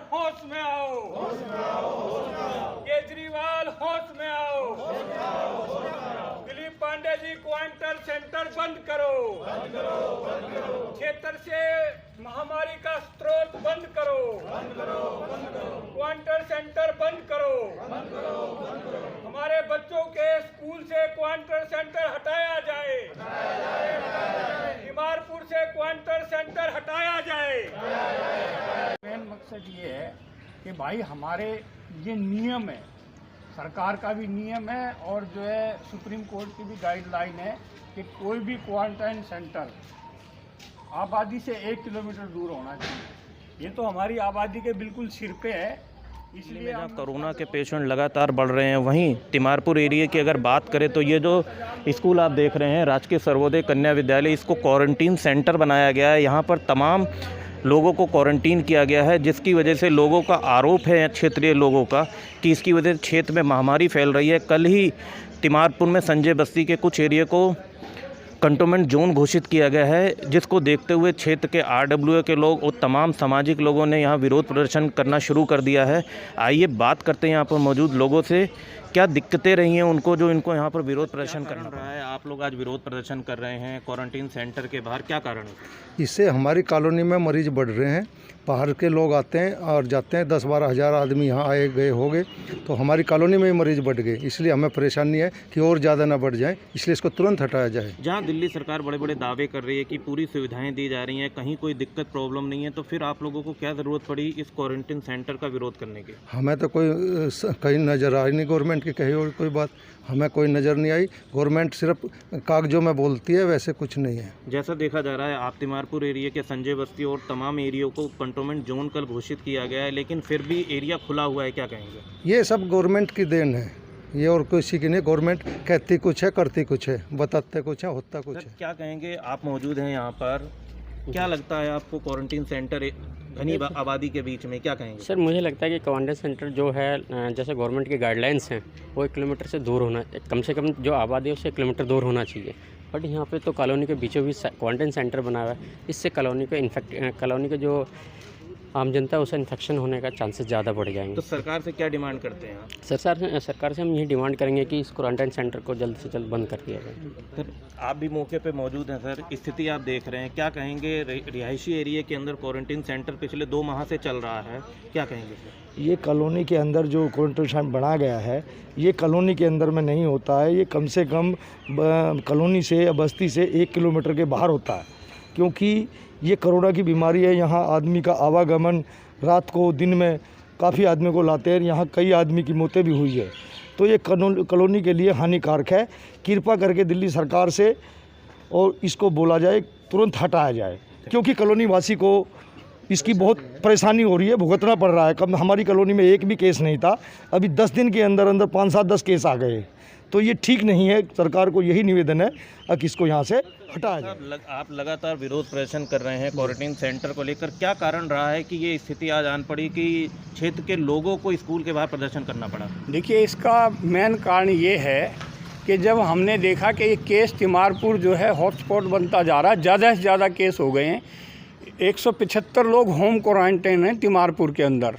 होश में आओ, केजरीवाल होश में आओ, दिलीप पांडे जी क्वारंटाइन सेंटर बंद करो, क्षेत्र से महामारी का स्रोत बंद करो, क्वारंटाइन सेंटर बंद करो, हमारे बच्चों के स्कूल से क्वारंटाइन सेंटर हटाया जाए, तिमारपुर से क्वारंटाइन सेंटर हटाया जाए। मेन मकसद ये है कि भाई हमारे ये नियम है, सरकार का भी नियम है और जो है सुप्रीम कोर्ट की भी गाइडलाइन है कि कोई भी क्वारंटाइन सेंटर आबादी से 1 किलोमीटर दूर होना चाहिए। ये तो हमारी आबादी के बिल्कुल सिर पे है, इसलिए जहाँ कोरोना के पेशेंट लगातार बढ़ रहे हैं, वहीं तिमारपुर एरिया की अगर बात करें तो ये जो स्कूल आप देख रहे हैं राजकीय सर्वोदय कन्या विद्यालय, इसको क्वारंटीन सेंटर बनाया गया है। यहाँ पर तमाम लोगों को क्वारंटीन किया गया है, जिसकी वजह से लोगों का आरोप है क्षेत्रीय लोगों का कि इसकी वजह से क्षेत्र में महामारी फैल रही है। कल ही तिमारपुर में संजय बस्ती के कुछ एरिया को कंटोनमेंट जोन घोषित किया गया है, जिसको देखते हुए क्षेत्र के RWA के लोग और तमाम सामाजिक लोगों ने यहाँ विरोध प्रदर्शन करना शुरू कर दिया है। आइए बात करते हैं यहाँ पर मौजूद लोगों से, क्या दिक्कतें रही हैं उनको जो इनको यहाँ पर विरोध प्रदर्शन करना रहा है। आप लोग आज विरोध प्रदर्शन कर रहे हैं क्वारंटीन सेंटर के बाहर, क्या कारण है? इससे हमारी कॉलोनी में मरीज बढ़ रहे हैं, बाहर के लोग आते हैं और जाते हैं, 10-12 हज़ार आदमी यहाँ आए गए हो गए, तो हमारी कॉलोनी में ही मरीज बढ़ गए। इसलिए हमें परेशानी है कि और ज़्यादा ना बढ़ जाए, इसलिए इसको तुरंत हटाया जाए। जहाँ दिल्ली सरकार बड़े बड़े दावे कर रही है कि पूरी सुविधाएं दी जा रही हैं, कहीं कोई दिक्कत प्रॉब्लम नहीं है, तो फिर आप लोगों को क्या ज़रूरत पड़ी इस क्वारंटीन सेंटर का विरोध करने की? हमें तो कोई कहीं नज़र आई नहीं गवर्नमेंट की कही और कोई बात हमें कोई नज़र नहीं आई। गवर्नमेंट सिर्फ कागजों में बोलती है, वैसे कुछ नहीं है। जैसा देखा जा रहा है आप तिमारपुर एरिया के संजय बस्ती और तमाम एरिया को कंटोनमेंट जोन कल घोषित किया गया है, लेकिन फिर भी एरिया खुला हुआ है, क्या कहेंगे? ये सब गवर्नमेंट की देन है, ये और किसी की नहीं। गवर्नमेंट कहती कुछ है, करती कुछ है, बताते कुछ है, होता कुछ है। क्या कहेंगे, आप मौजूद हैं यहाँ पर, क्या लगता है आपको क्वारंटीन सेंटर घनी आबादी के बीच में, क्या कहेंगे? सर मुझे लगता है कि क्वारंटाइन सेंटर जो है जैसे गवर्नमेंट की गाइडलाइंस हैं वो 1 किलोमीटर से दूर होना, कम से कम जो आबादी है उससे 1 किलोमीटर दूर होना चाहिए। बट यहाँ पे तो कॉलोनी के बीचों बीच क्वारंटाइन सेंटर बना हुआ है, इससे कॉलोनी के जो आम जनता है उसे इन्फेक्शन होने का चांसेस ज़्यादा बढ़ जाएंगे। तो सरकार से क्या डिमांड करते हैं आप? सरकार से हम यही डिमांड करेंगे कि इस क्वारंटाइन सेंटर को जल्द से जल्द बंद कर दिया जाए। सर आप भी मौके पे मौजूद हैं सर, स्थिति आप देख रहे हैं, क्या कहेंगे? रिहायशी एरिया के अंदर क्वारंटीन सेंटर पिछले 2 माह से चल रहा है, क्या कहेंगे सर? ये कॉलोनी के अंदर जो क्वारंटाइन सेंटर बना गया है, ये कॉलोनी के अंदर में नहीं होता है, ये कम से कम कॉलोनी से या बस्ती से 1 किलोमीटर के बाहर होता है, क्योंकि ये कोरोना की बीमारी है। यहाँ आदमी का आवागमन रात को दिन में काफ़ी आदमी को लाते हैं, यहाँ कई आदमी की मौतें भी हुई है, तो ये कॉलोनी के लिए हानिकारक है। कृपा करके दिल्ली सरकार से और इसको बोला जाए तुरंत हटाया जाए, क्योंकि कॉलोनी वासी को इसकी बहुत परेशानी हो रही है, भुगतना पड़ रहा है। कम हमारी कॉलोनी में एक भी केस नहीं था, अभी 10 दिन के अंदर अंदर 5-7-10 केस आ गए, तो ये ठीक नहीं है। सरकार को यही निवेदन है कि इसको यहाँ से हटाया जाए। आप लगातार विरोध प्रदर्शन कर रहे हैं क्वारंटीन सेंटर को लेकर, क्या कारण रहा है कि ये स्थिति आज आन पड़ी कि क्षेत्र के लोगों को स्कूल के बाहर प्रदर्शन करना पड़ा? देखिए, इसका मेन कारण ये है कि जब हमने देखा कि ये केस तिमारपुर जो है हॉटस्पॉट बनता जा रहा है, ज़्यादा से ज़्यादा केस हो गए हैं, 175 लोग होम क्वारंटाइन हैं तिमारपुर के अंदर।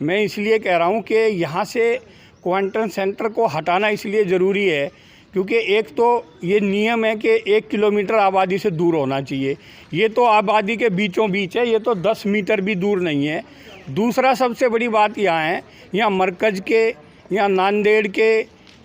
मैं इसलिए कह रहा हूँ कि यहाँ से क्वारंटाइन सेंटर को हटाना इसलिए ज़रूरी है क्योंकि एक तो ये नियम है कि 1 किलोमीटर आबादी से दूर होना चाहिए, ये तो आबादी के बीचों बीच है, ये तो 10 मीटर भी दूर नहीं है। दूसरा सबसे बड़ी बात यहाँ है, यहाँ मरकज़ के, यहाँ नांदेड़ के,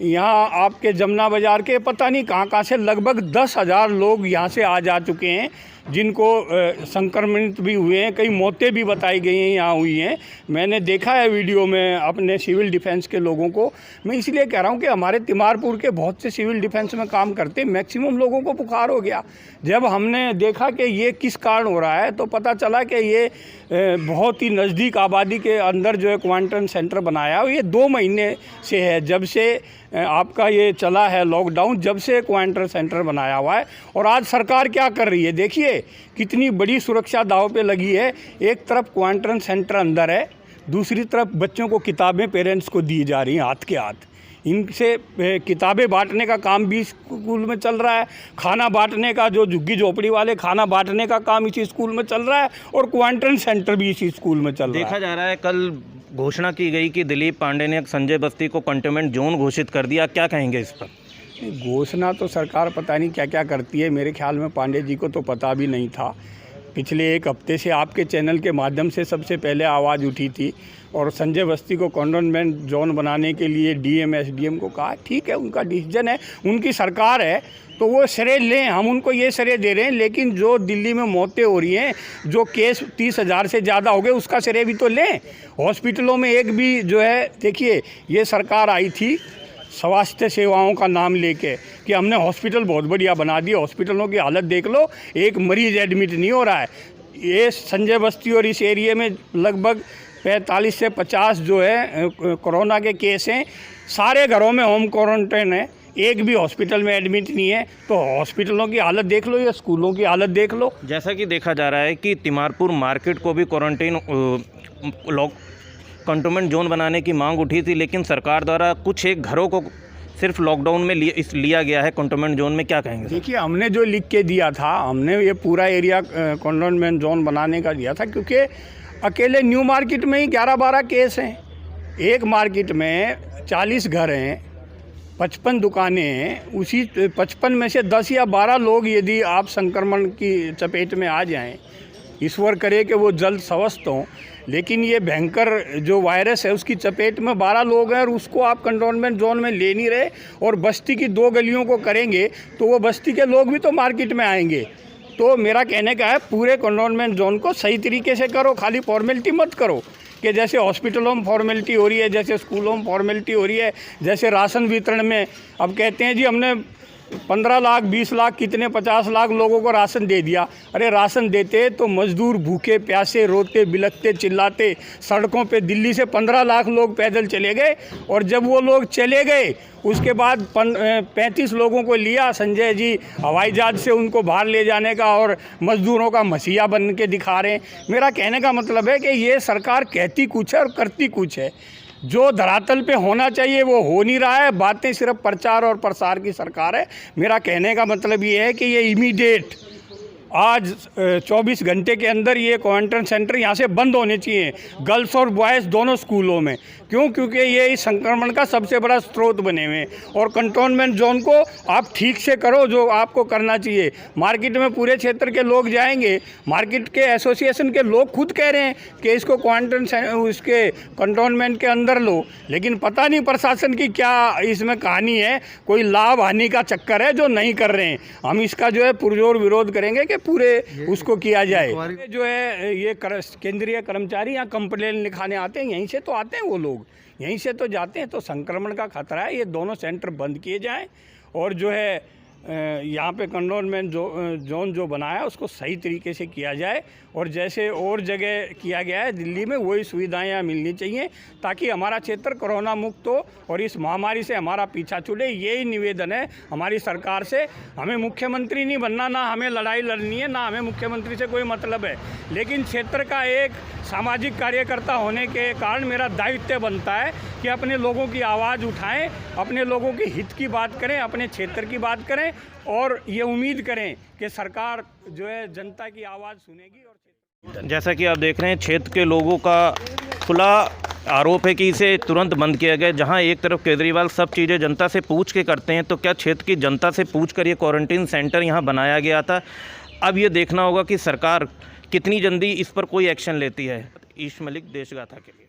यहाँ आपके जमुना बाज़ार के, पता नहीं कहाँ से लगभग 10,000 लोग यहाँ से आ जा चुके हैं, जिनको संक्रमित भी हुए हैं, कई मौतें भी बताई गई हैं यहाँ हुई हैं। मैंने देखा है वीडियो में अपने सिविल डिफेंस के लोगों को। मैं इसलिए कह रहा हूँ कि हमारे तिमारपुर के बहुत से सिविल डिफेंस में काम करते मैक्सिमम लोगों को बुखार हो गया। जब हमने देखा कि ये किस कारण हो रहा है तो पता चला कि ये बहुत ही नज़दीक आबादी के अंदर जो है क्वारंटाइन सेंटर बनाया, ये 2 महीने से है, जब से आपका ये चला है लॉकडाउन, जब से क्वारंटाइन सेंटर बनाया हुआ है। और आज सरकार क्या कर रही है, देखिए कितनी बड़ी सुरक्षा दांव पे लगी है। एक तरफ क्वारंटाइन सेंटर अंदर है, दूसरी तरफ बच्चों को किताबें पेरेंट्स को दी जा रही हैं हाथ के हाथ। इनसे किताबें बांटने का काम भी स्कूल में चल रहा है, खाना बांटने का, जो झुग्गी झोपड़ी वाले खाना बांटने का काम इसी स्कूल में चल रहा है, और क्वारंटाइन सेंटर भी इसी स्कूल में चल रहा है। देखा जा रहा है कल घोषणा की गई कि दिलीप पांडे ने संजय बस्ती को कंटेनमेंट जोन घोषित कर दिया, क्या कहेंगे इस पर? घोषणा तो सरकार पता नहीं क्या क्या करती है, मेरे ख्याल में पांडे जी को तो पता भी नहीं था। पिछले एक हफ्ते से आपके चैनल के माध्यम से सबसे पहले आवाज़ उठी थी और संजय बस्ती को कंटेनमेंट जोन बनाने के लिए डीएम एसडीएम को कहा, ठीक है, उनका डिसीजन है, उनकी सरकार है, तो वो श्रेय लें, हम उनको ये श्रेय दे रहे हैं। लेकिन जो दिल्ली में मौतें हो रही हैं, जो केस 30,000 से ज़्यादा हो गए, उसका श्रेय भी तो लें। हॉस्पिटलों में एक भी जो है, देखिए ये सरकार आई थी स्वास्थ्य सेवाओं का नाम लेके कि हमने हॉस्पिटल बहुत बढ़िया बना दिया, हॉस्पिटलों की हालत देख लो, एक मरीज़ एडमिट नहीं हो रहा है। ये संजय बस्ती और इस एरिया में लगभग 45 से 50 जो है कोरोना के केस हैं, सारे घरों में होम क्वारंटाइन है, एक भी हॉस्पिटल में एडमिट नहीं है। तो हॉस्पिटलों की हालत देख लो या स्कूलों की हालत देख लो। जैसा कि देखा जा रहा है कि तिमारपुर मार्केट को भी क्वारंटाइन कंटेनमेंट जोन बनाने की मांग उठी थी, लेकिन सरकार द्वारा कुछ एक घरों को सिर्फ लॉकडाउन में लिया गया है कंटेनमेंट जोन में, क्या कहेंगे? देखिए, हमने जो लिख के दिया था, हमने ये पूरा एरिया कंटेनमेंट जोन बनाने का दिया था, क्योंकि अकेले न्यू मार्केट में ही 11-12 केस हैं, एक मार्केट में 40 घर हैं, 55 दुकानें हैं, उसी 55 में से 10 या 12 लोग यदि आप संक्रमण की चपेट में आ जाएं, ईश्वर करे कि वो जल्द स्वस्थ हों, लेकिन ये भयंकर जो वायरस है उसकी चपेट में 12 लोग हैं और उसको आप कंटेनमेंट जोन में ले नहीं रहे, और बस्ती की 2 गलियों को करेंगे तो वो बस्ती के लोग भी तो मार्केट में आएंगे। तो मेरा कहने का है, पूरे कंटेनमेंट जोन को सही तरीके से करो, खाली फॉर्मेलिटी मत करो कि जैसे हॉस्पिटलों में फॉर्मेलिटी हो रही है, जैसे स्कूलों में फॉर्मेलिटी हो रही है, जैसे राशन वितरण में अब कहते हैं जी हमने 15 लाख 20 लाख कितने 50 लाख लोगों को राशन दे दिया। अरे राशन देते तो मजदूर भूखे प्यासे रोते बिलखते चिल्लाते सड़कों पे दिल्ली से 15 लाख लोग पैदल चले गए, और जब वो लोग चले गए उसके बाद 35 लोगों को लिया संजय जी हवाई जहाज से उनको बाहर ले जाने का, और मजदूरों का मसीहा बन के दिखा रहे हैं। मेरा कहने का मतलब है कि ये सरकार कहती कुछ है और करती कुछ है, जो धरातल पे होना चाहिए वो हो नहीं रहा है। बातें सिर्फ प्रचार और प्रसार की सरकार है। मेरा कहने का मतलब ये है कि ये इमीडिएट आज 24 घंटे के अंदर ये क्वारंटाइन सेंटर यहाँ से बंद होने चाहिए, गर्ल्स और बॉयज़ दोनों स्कूलों में। क्यों? क्योंकि ये इस संक्रमण का सबसे बड़ा स्रोत बने हुए हैं। और कंटेनमेंट जोन को आप ठीक से करो, जो आपको करना चाहिए। मार्केट में पूरे क्षेत्र के लोग जाएंगे, मार्केट के एसोसिएशन के लोग खुद कह रहे हैं कि इसको क्वारंटाइन उसके कंटेनमेंट के अंदर लो, लेकिन पता नहीं प्रशासन की क्या इसमें कहानी है, कोई लाभ हानि का चक्कर है जो नहीं कर रहे हैं। हम इसका जो है पुरजोर विरोध करेंगे कि पूरे उसको किया जाए। जो है ये केंद्रीय कर्मचारी यहाँ कंप्लेन लिखाने आते हैं, यहीं से तो आते हैं वो लोग, यहीं से तो जाते हैं। तो संक्रमण का खतरा है, ये दोनों सेंटर बंद किए जाएं, और जो है यहाँ पे कंटेनमेंट जोन जो बनाया उसको सही तरीके से किया जाए, और जैसे और जगह किया गया है दिल्ली में वही सुविधाएं यहाँ मिलनी चाहिए, ताकि हमारा क्षेत्र कोरोना मुक्त हो और इस महामारी से हमारा पीछा छूटे। यही निवेदन है हमारी सरकार से। हमें मुख्यमंत्री नहीं बनना, ना हमें लड़ाई लड़नी है, ना हमें मुख्यमंत्री से कोई मतलब है, लेकिन क्षेत्र का एक सामाजिक कार्यकर्ता होने के कारण मेरा दायित्व बनता है कि अपने लोगों की आवाज़ उठाएं, अपने लोगों के हित की बात करें, अपने क्षेत्र की बात करें, और ये उम्मीद करें कि सरकार जो है जनता की आवाज़ सुनेगी। और जैसा कि आप देख रहे हैं, क्षेत्र के लोगों का खुला आरोप है कि इसे तुरंत बंद किया गया। जहां एक तरफ केजरीवाल सब चीज़ें जनता से पूछ के करते हैं, तो क्या क्षेत्र की जनता से पूछ कर ये क्वारंटीन सेंटर यहाँ बनाया गया था? अब ये देखना होगा कि सरकार कितनी जल्दी इस पर कोई एक्शन लेती है। ईश मलिक, देशगाथा के लिए।